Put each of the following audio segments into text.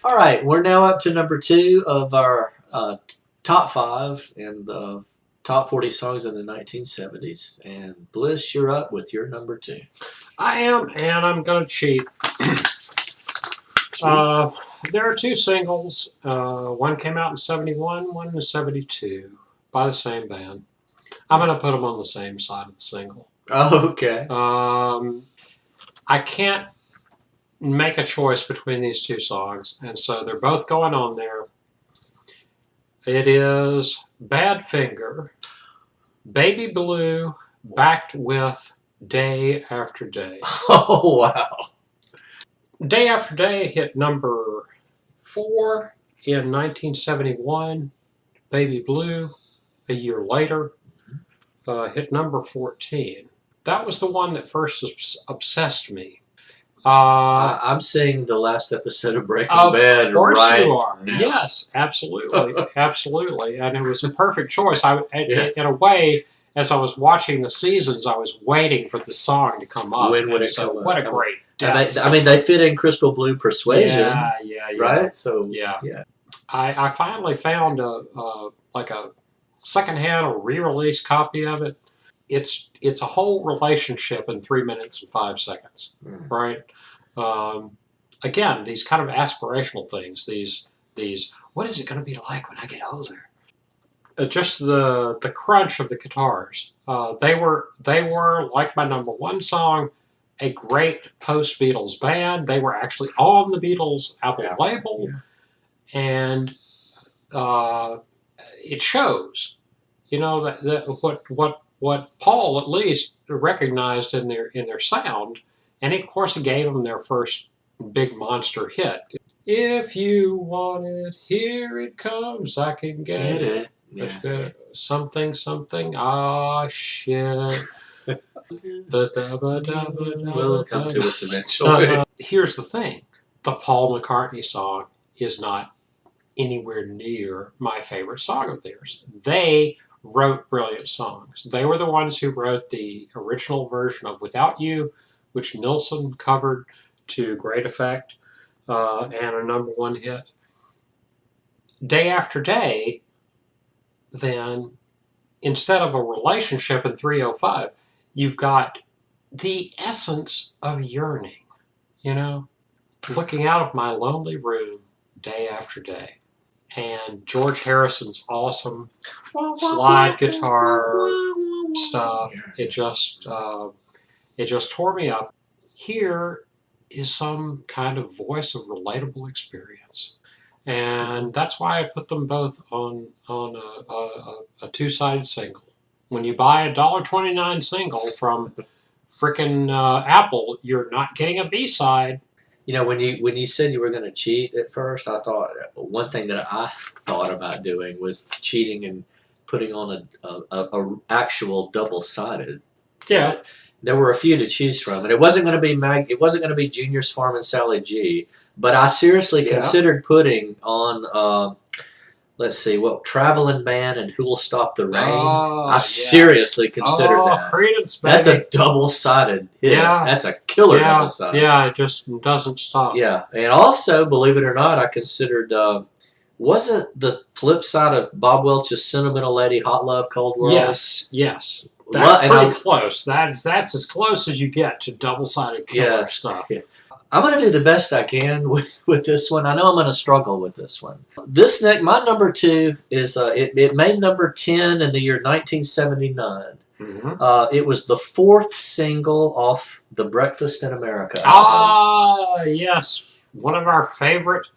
All right, we're now up to number 2 of our top 5 in the top 40 songs in the 1970s. And Bliss, you're up with your number 2. I am, and I'm going to cheat. There are 2 singles. One came out in 71, one in 72 by the same band. I'm going to put them on the same side of the single. Oh, okay. I can't make a choice between these 2 songs, and so they're both going on there. It is Badfinger, Baby Blue, backed with Day After Day. Oh, wow. Day After Day hit number 4 in 1971. Baby Blue, a year later, hit number 14. That was the one that first obsessed me. I'm seeing the last episode of Breaking Bad. Of course right you are. now. Yes, absolutely. Absolutely. And it was a perfect choice. In a way, as I was watching the seasons, I was waiting for the song to come up. When would it come up? What a great they fit in Crystal Blue Persuasion. Yeah. Right? So, yeah. I finally found a secondhand or re-release copy of it. It's a whole relationship in 3 minutes and 5 seconds, right? Again, these kind of aspirational things. These what is it going to be like when I get older? Just the crunch of the guitars. They were like my number 1 song, a great post Beatles band. They were actually on the Beatles Apple label, and it shows. You know that what Paul at least recognized in their sound, and of course he gave them their first big monster hit. If you want it, here it comes. I can get it. Yeah. Something. Ah, shit. Will come to us eventually. Here's the thing: the Paul McCartney song is not anywhere near my favorite song of theirs. They wrote brilliant songs. They were the ones who wrote the original version of Without You, which Nilsson covered to great effect, and a number 1 hit. Day After Day, then, instead of a relationship in 305, you've got the essence of yearning, looking out of my lonely room day after day. And George Harrison's awesome slide guitar stuff. It just tore me up. Here is some kind of voice of relatable experience, and that's why I put them both on a 2-sided single. When you buy a $1.29 single from frickin' Apple, you're not getting a B-side. When you said you were going to cheat at first, I thought one thing that I thought about doing was cheating and putting on a actual double-sided. Yeah. There were a few to choose from, and it wasn't going to be Junior's Farm and Sally G, but I seriously considered putting on let's see, Traveling Band and Who'll Stop the Rain. I seriously considered that. Creedence, baby. That's a double-sided hit. Yeah. That's a killer double-sided. Yeah, it just doesn't stop. Yeah, and also, believe it or not, I considered, wasn't the flip side of Bob Welch's Sentimental Lady, Hot Love, Cold World? Yes. That's pretty close. That's as close as you get to double-sided killer stuff. Yeah. I'm going to do the best I can with this one. I know I'm going to struggle with this one. My number 2 is, it made number 10 in the year 1979. Mm-hmm. It was the 4th single off the Breakfast in America album. Yes. One of our favorite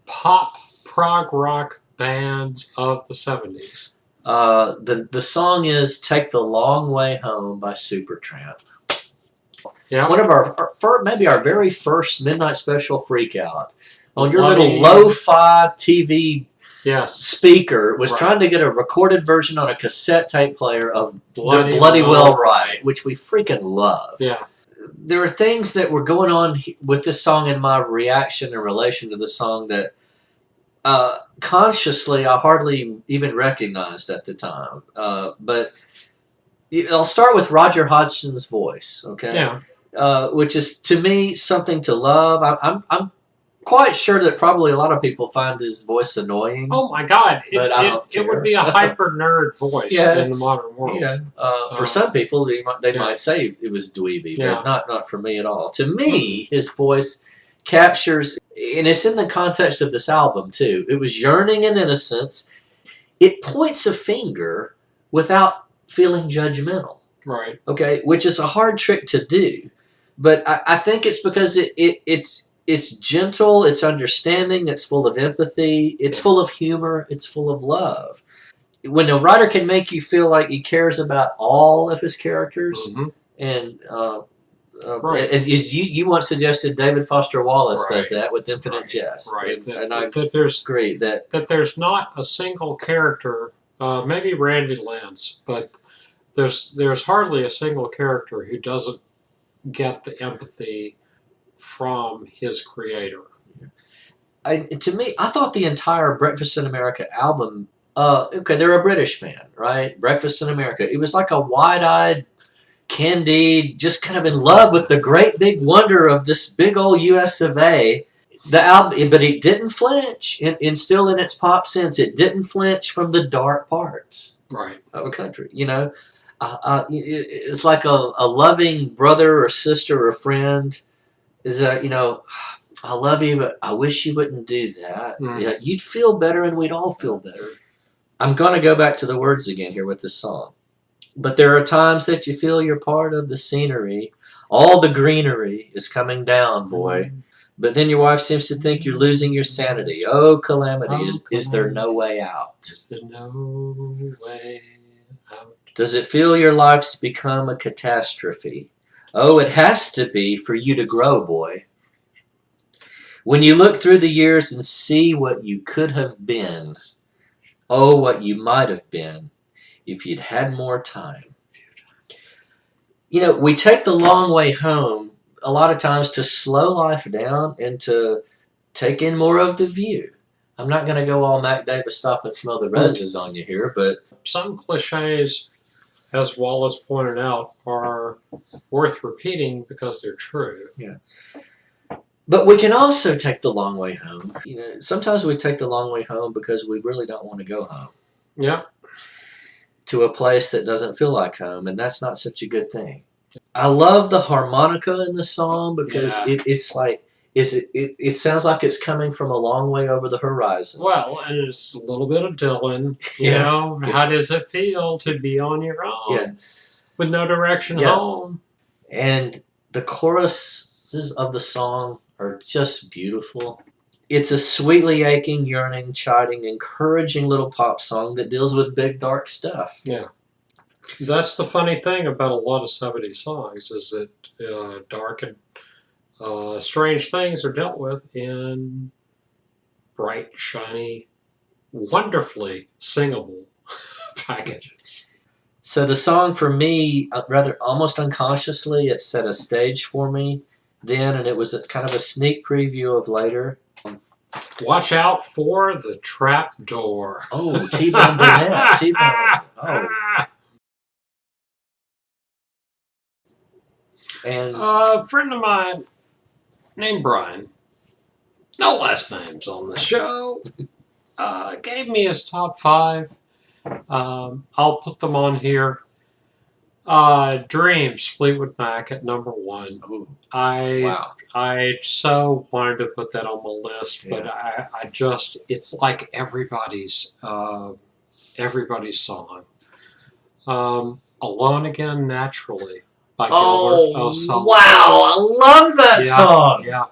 pop prog rock bands of the 70s. The song is Take the Long Way Home by Supertramp. Yeah. One of maybe our very first Midnight Special Freakout on your little lo-fi TV speaker was trying to get a recorded version on a cassette tape player of Bloody Well Right, which we freaking loved. Yeah. There were things that were going on with this song in my reaction in relation to the song that consciously I hardly even recognized at the time. But I'll start with Roger Hodgson's voice, okay? Yeah. Which is, to me, something to love. I'm quite sure that probably a lot of people find his voice annoying. Oh my God! But I don't it would care. be a hyper nerd voice Yeah. in the modern world. You know, for some people, they Yeah. might say it was dweeby, Yeah. but not for me at all. To me, his voice captures, and it's in the context of this album too. It was yearning and innocence. It points a finger without feeling judgmental. Right. Okay, which is a hard trick to do, but I think it's because it's gentle, it's understanding, it's full of empathy, it's full of humor, it's full of love. When a writer can make you feel like he cares about all of his characters, Mm-hmm. and Right. you once suggested David Foster Wallace Right. does that with Infinite Right. Jest, Right. and I there's agree that there's not a single character, maybe Randy Lentz, but there's hardly a single character who doesn't get the empathy from his creator. To me, I thought the entire Breakfast in America album. Okay, they're a British band, right? Breakfast in America. It was like a wide-eyed, candid, just kind of in love with the great big wonder of this big old U.S. of A. The album, but it didn't flinch. And still, in its pop sense, it didn't flinch from the dark parts Right. of a country. You know, it's like a loving brother or sister or friend. Is that, you know, I love you, but I wish you wouldn't do that. Mm. Yeah, you'd feel better, and we'd all feel better. I'm going to go back to the words again here with this song. But there are times that you feel you're part of the scenery. All the greenery is coming down, boy. But then your wife seems to think you're losing your sanity. Oh, calamity. Is there no way out? Is there no way out? Does it feel your life's become a catastrophe? Oh, it has to be for you to grow, boy. When you look through the years and see what you could have been, oh, what you might have been if you'd had more time. You know, we take the long way home a lot of times to slow life down and to take in more of the view. I'm not going to go all Mac Davis stop and smell the roses on you here, but some cliches, as Wallace pointed out, are worth repeating because they're true. Yeah. But we can also take the long way home. You know, sometimes we take the long way home because we really don't want to go home. Yeah. To a place that doesn't feel like home, and that's not such a good thing. I love the harmonica in the song because it's like it sounds like it's coming from a long way over the horizon. Well, and it's a little bit of Dylan. You know, how does it feel to be on your own? Yeah. With no direction home. And the choruses of the song are just beautiful. It's a sweetly aching, yearning, chiding, encouraging little pop song that deals with big, dark stuff. Yeah. That's the funny thing about a lot of 70s songs is that dark and strange things are dealt with in bright, shiny, wonderfully singable packages. So the song for me, rather almost unconsciously, it set a stage for me then, and it was kind of a sneak preview of later. Watch out for the trap door. Oh, T-Bone Burnett. T-Bone. Oh. And a friend of mine named Brian, no last names on the show, gave me his top 5. I'll put them on here. Dreams, Fleetwood Mac at number 1. Ooh. I so wanted to put that on my list, but I just, it's like everybody's song. Alone Again Naturally by Gilbert O'Sullivan. Wow, I love that song. Yeah.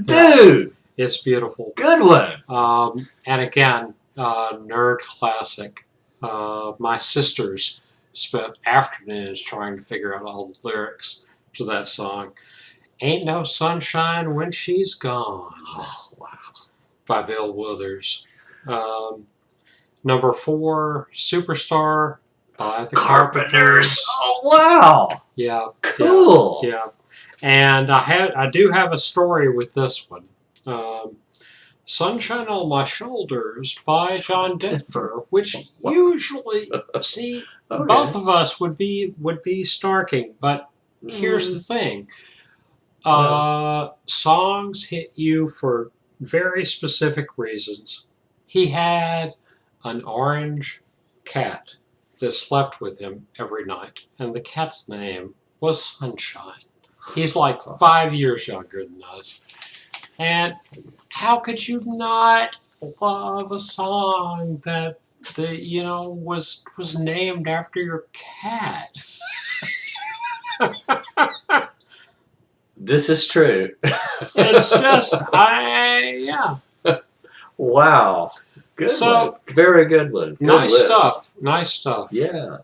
Dude. It's beautiful. Good one. And again, nerd classic. My sisters spent afternoons trying to figure out all the lyrics to that song. Ain't No Sunshine When She's Gone. Oh, wow. By Bill Withers. Number 4, Superstar by the Carpenters. Oh, wow. Yeah. Cool. Yeah. And I do have a story with this one. Sunshine on My Shoulders by John Denver, which usually, see, both of us would be snarking, but here's the thing. Songs hit you for very specific reasons. He had an orange cat that slept with him every night, and the cat's name was Sunshine. He's like 5 years younger than us. And how could you not love a song that was named after your cat? This is true. It's just yeah. Wow. Good So one. Very good one. Good nice list. stuff. Nice stuff. Yeah.